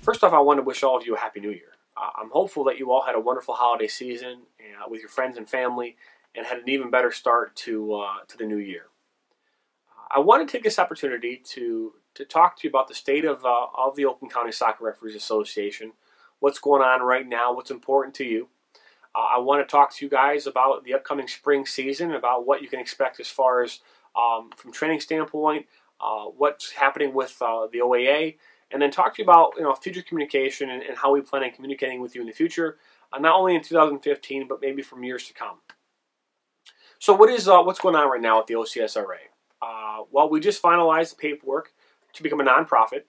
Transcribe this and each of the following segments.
First off, I want to wish all of you a Happy New Year. I'm hopeful that you all had a wonderful holiday season with your friends and family and had an even better start to the new year. I want to take this opportunity to talk to you about the state of the Oakland County Soccer Referees Association, what's going on right now, what's important to you. I want to talk to you guys about the upcoming spring season, about what you can expect as far as from training standpoint, what's happening with the OAA, and then talk to you about future communication and how we plan on communicating with you in the future, not only in 2015 but maybe from years to come. So what's going on right now with the OCSRA? Well, we just finalized the paperwork to become a nonprofit.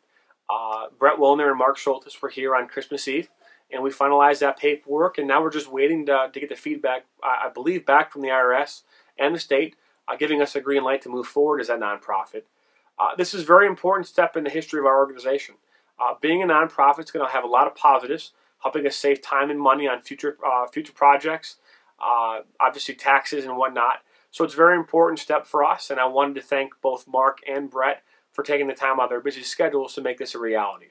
Brett Wilner and Mark Schultes were here on Christmas Eve, and we finalized that paperwork, and now we're just waiting to get the feedback, I believe, back from the IRS and the state, giving us a green light to move forward as that nonprofit. This is a very important step in the history of our organization. Being a nonprofit is going to have a lot of positives, helping us save time and money on future projects, obviously taxes and whatnot. So it's a very important step for us, and I wanted to thank both Mark and Brett for taking the time out of their busy schedules to make this a reality.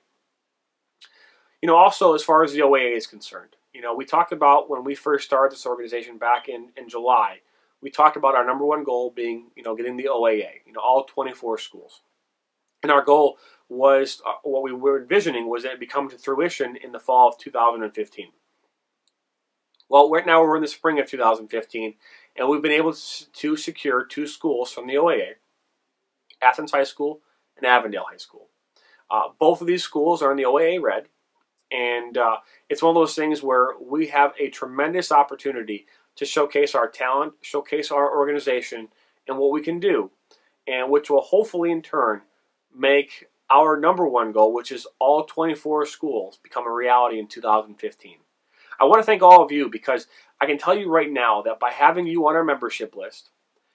Also, as far as the OAA is concerned, we talked about when we first started this organization back in July, we talked about our number one goal being, getting the OAA, all 24 schools. And our goal was, what we were envisioning was that it become to fruition in the fall of 2015. Well, right now we're in the spring of 2015, and we've been able to secure 2 schools from the OAA, Athens High School and Avondale High School. Both of these schools are in the OAA Red, and it's one of those things where we have a tremendous opportunity to showcase our talent, showcase our organization, and what we can do, and which will hopefully in turn make our number one goal, which is all 24 schools, become a reality in 2015. I want to thank all of you because I can tell you right now that by having you on our membership list,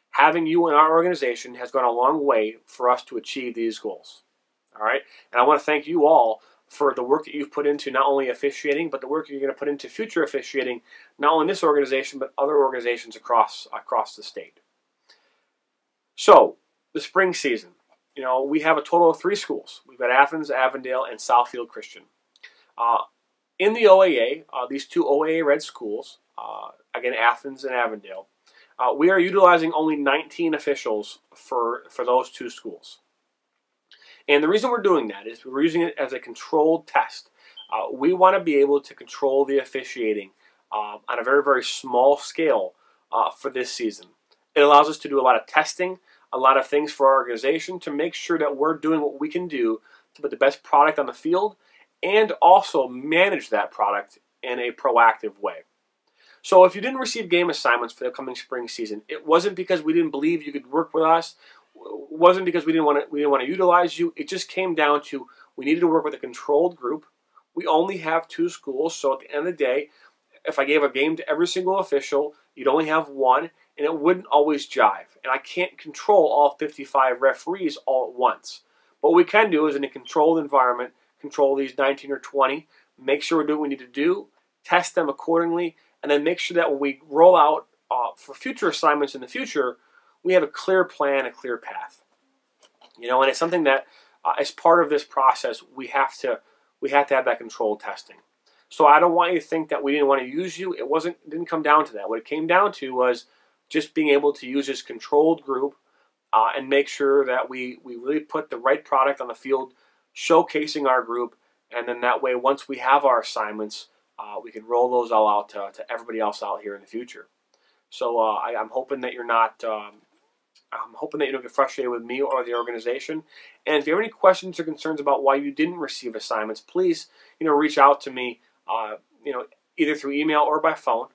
having you in our organization has gone a long way for us to achieve these goals. All right? And I want to thank you all for the work that you've put into not only officiating, but the work you're going to put into future officiating, not only in this organization, but other organizations across the state. So, the spring season. We have a total of 3 schools. We've got Athens, Avondale, and Southfield Christian. In the OAA, these 2 OAA Red schools, again, Athens and Avondale, we are utilizing only 19 officials for those 2 schools. And the reason we're doing that is we're using it as a controlled test. We want to be able to control the officiating on a very, very small scale for this season. It allows us to do a lot of testing, a lot of things for our organization to make sure that we're doing what we can do to put the best product on the field and also manage that product in a proactive way. So if you didn't receive game assignments for the upcoming spring season, it wasn't because we didn't believe you could work with us. It wasn't because we didn't want to utilize you. It just came down to we needed to work with a controlled group. We only have 2 schools, so at the end of the day, if I gave a game to every single official, you'd only have 1, and it wouldn't always jive. And I can't control all 55 referees all at once. What we can do is in a controlled environment, control these 19 or 20, make sure we're doing what we need to do, test them accordingly, and then make sure that when we roll out for future assignments in the future, we have a clear plan, a clear path. And it's something that, as part of this process, we have to have that controlled testing. So I don't want you to think that we didn't want to use you. It didn't come down to that. What it came down to was just being able to use this controlled group and make sure that we really put the right product on the field, showcasing our group, and then that way, once we have our assignments, we can roll those all out to everybody else out here in the future. So I'm hoping that you're not. I'm hoping that you don't get frustrated with me or the organization. And if you have any questions or concerns about why you didn't receive assignments, please, reach out to me, either through email or by phone,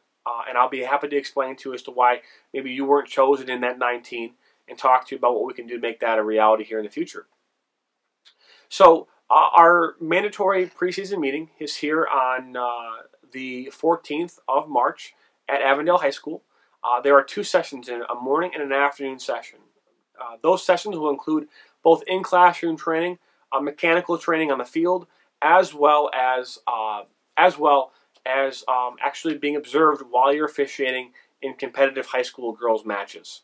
and I'll be happy to explain to you as to why maybe you weren't chosen in that 19, and talk to you about what we can do to make that a reality here in the future. So our mandatory preseason meeting is here on the 14th of March at Avondale High School. There are 2 sessions, a morning and an afternoon session. Those sessions will include both in-classroom training, mechanical training on the field, as well as actually being observed while you're officiating in competitive high school girls matches.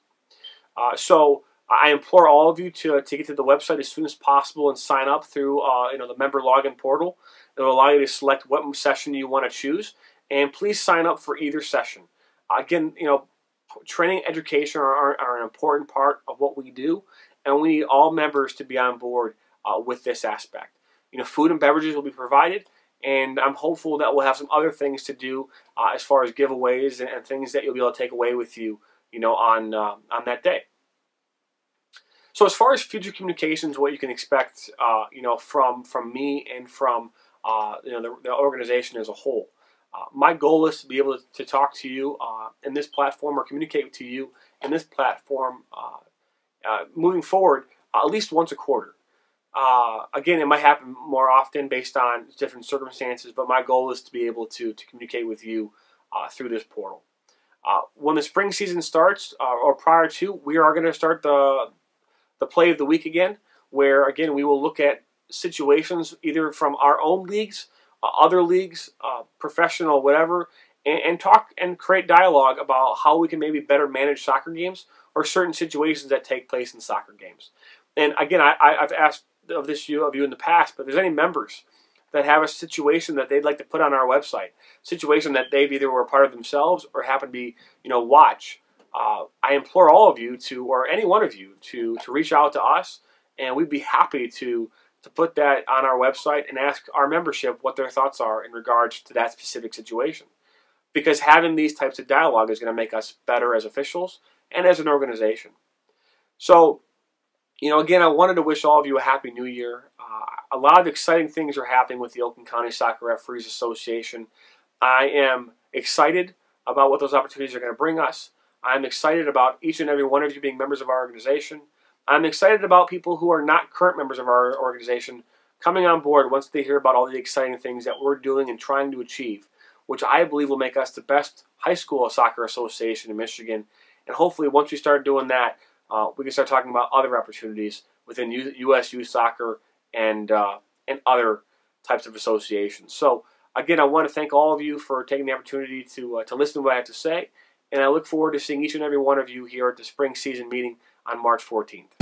So I implore all of you to get to the website as soon as possible and sign up through the member login portal. It will allow you to select what session you want to choose, and please sign up for either session. Again, training and education are an important part of what we do, and we need all members to be on board with this aspect. Food and beverages will be provided, and I'm hopeful that we'll have some other things to do as far as giveaways and things that you'll be able to take away with you, on that day. So as far as future communications, what you can expect, from me and from the organization as a whole. My goal is to be able to talk to you in this platform, or communicate to you in this platform moving forward at least once a quarter. Again, it might happen more often based on different circumstances, but my goal is to be able to communicate with you through this portal. When the spring season starts, or prior to, we are going to start the play of the week again, where again we will look at situations either from our own leagues, other leagues, professional, whatever, and talk and create dialogue about how we can maybe better manage soccer games or certain situations that take place in soccer games. And again, I've asked of you in the past, but if there's any members that have a situation that they'd like to put on our website, situation that they've either were a part of themselves or happen to be, watch, I implore all of you or any one of you to reach out to us, and we'd be happy to put that on our website and ask our membership what their thoughts are in regards to that specific situation. Because having these types of dialogue is going to make us better as officials and as an organization. So, again, I wanted to wish all of you a Happy New Year. A lot of exciting things are happening with the Oakland County Soccer Referees Association. I am excited about what those opportunities are going to bring us. I'm excited about each and every one of you being members of our organization. I'm excited about people who are not current members of our organization coming on board once they hear about all the exciting things that we're doing and trying to achieve, which I believe will make us the best high school soccer association in Michigan. And hopefully once we start doing that, we can start talking about other opportunities within U.S. youth soccer and other types of associations. So again, I want to thank all of you for taking the opportunity to listen to what I have to say, and I look forward to seeing each and every one of you here at the spring season meeting on March 14th.